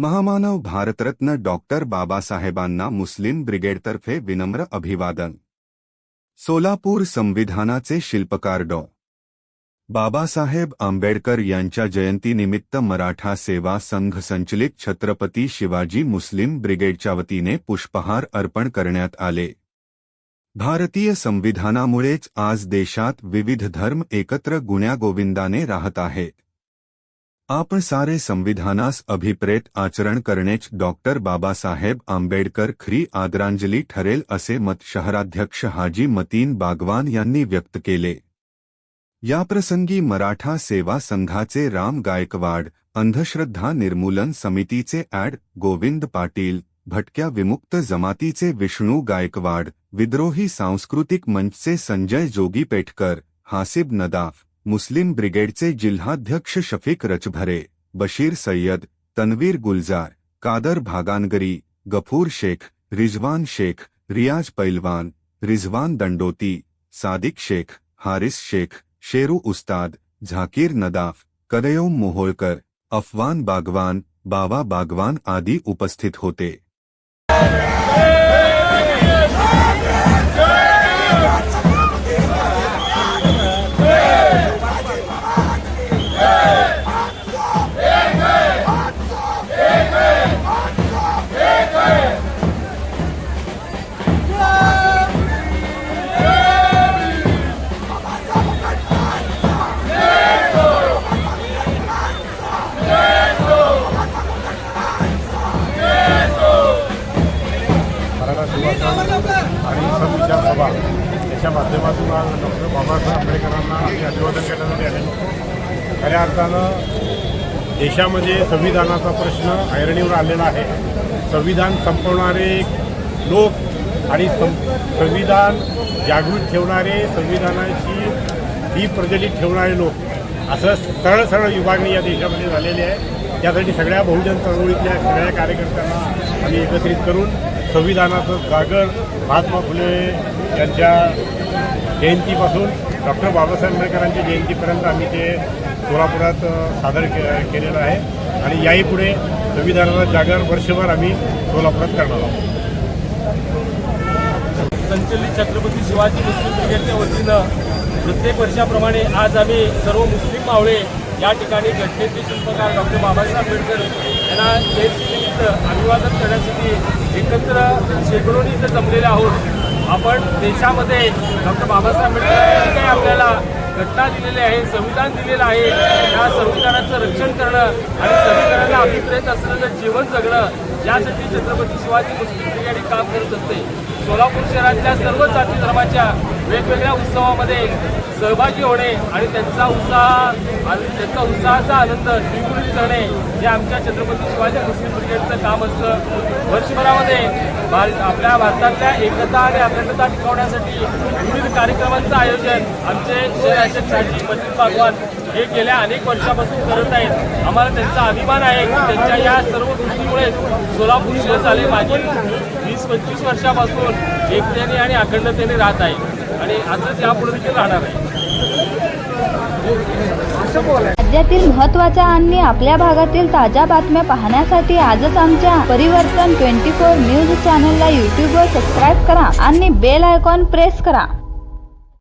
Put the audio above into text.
महामानव भारतरत्न डॉक्टर बाबासाहेबांना मुस्लिम ब्रिगेडतर्फे विनम्र अभिवादन। सोलापूर संविधानाचे शिल्पकार डॉ. बाबासाहेब आंबेडकर यांच्या जयंतीनिमित्त मराठा सेवा संघ संचलित छत्रपती शिवाजी मुस्लिम ब्रिगेडच्या वतीने पुष्पहार अर्पण करण्यात आले। भारतीय संविधानामुळेच आज देशात विविध धर्म एकत्र गुण्यागोविंदाने राहत आहेत। आपण सारे संविधानास अभिप्रेत आचरण करणेच डॉक्टर बाबासाहेब आंबेडकर खरी आदरांजली ठरेल असे मत शहराध्यक्ष हाजी मतीन बागवान यांनी व्यक्त केले। याप्रसंगी मराठा सेवा संघाचे राम गायकवाड, अंधश्रद्धा निर्मूलन समितीचे ॲड. गोविंद पाटील, भटक्या विमुक्त जमातीचे विष्णू गायकवाड, विद्रोही सांस्कृतिक मंचचे संजय जोगी पेठकर, हासिब नदाफ, मुस्लिम ब्रिगेडचे जिल्हाध्यक्ष शफीक रचभरे, बशीर सय्यद, तन्वीर गुलजार, कादर भागानगरी, गफूर शेख, रिजवान शेख, रियाज पैलवान, रिजवान दंडोती, सादिक शेख, हारिस शेख, शेरू उस्ताद, झाकीर नदाफ, कदयोम मोहोळकर, अफवान बागवान, बाबा बागवान आदी उपस्थित होते। आणि सभा याच्या माध्यमातून आज डॉक्टर बाबासाहेब आंबेडकरांना अभिवादन करण्यासाठी आले। खऱ्या अर्थानं देशामध्ये संविधानाचा प्रश्न ऐरणीवर आलेला आहे। संविधान संपवणारे लोक आणि संविधान जागृत ठेवणारे, संविधानाची ही प्रज्वलित ठेवणारे लोक असं सरळ सरळ विभागणी या देशामध्ये झालेली आहे। त्यासाठी सगळ्या बहुजन चळवळीतल्या सगळ्या कार्यकर्त्यांना आम्ही एकत्रित करून संविधानाचं जागर महात्मा फुले यांच्या जयंतीपासून डॉक्टर बाबासाहेब आंबेडकरांच्या जयंतीपर्यंत आम्ही ते सोलापुरात सादर केलेलं आहे आणि याही पुढे संविधानाचा जागर वर्षभर आम्ही सोलापुरात करणार आहोत। संचलित छत्रपती शिवाजी मुस्लिम ब्रिगेडच्या वतीनं प्रत्येक वर्षाप्रमाणे आज आम्ही सर्व मुस्लिम मावळे या ठिकाणी घटनेचे शिल्पकार डॉक्टर बाबासाहेब आंबेडकर यांना जयंतीनिमित्त अभिवादन करण्यासाठी एकत्र शेकडोनी इथं जमलेले आहोत। आपण देशामध्ये डॉक्टर बाबासाहेब आंबेडकर यांनी काही आपल्याला घटना दिलेली आहे, संविधान दिलेलं आहे, या संविधानाचं रक्षण करणं आणि संविधानाला अभिप्रेत असलेलं जीवन जगणं यासाठी छत्रपती शिवाजी मुस्लिम ब्रिगेड काम करत असते। सोलापूर शहरातल्या सर्व जाती धर्माच्या वेगवेगळ्या उत्सवामध्ये सहभागी होणे आणि त्यांचा उत्साहाचा आनंद द्विगुणित करणे हे आमच्या छत्रपती शिवाजी मुस्लिम ब्रिगेडचं काम असतं। वर्षभरामध्ये आपल्या भारतातल्या एकता आणि अखंडता टिकवण्यासाठी विविध कार्यक्रमांचं आयोजन आमचे शहराध्यक्ष हाजी मतीन बागवान हे गेल्या अनेक वर्षापासून करत आहेत। आम्हाला त्यांचा अभिमान आहे की त्यांच्या या सर्व गोष्टीमुळे सोलापूर शहर झाले मागील 20-25 वर्षापासून एकतेने आणि अखंडतेने राहत आहे आणि असंच यापुढे देखील राहणार आहे। राज्यातील महत्त्वाच्या आणि आपल्या भागातील ताज्या बातम्या पाहण्यासाठी आजच आमच्या परिवर्तन 24 न्यूज चॅनलला यूट्यूबवर सबस्क्राईब करा आणि बेल आयकॉन प्रेस करा।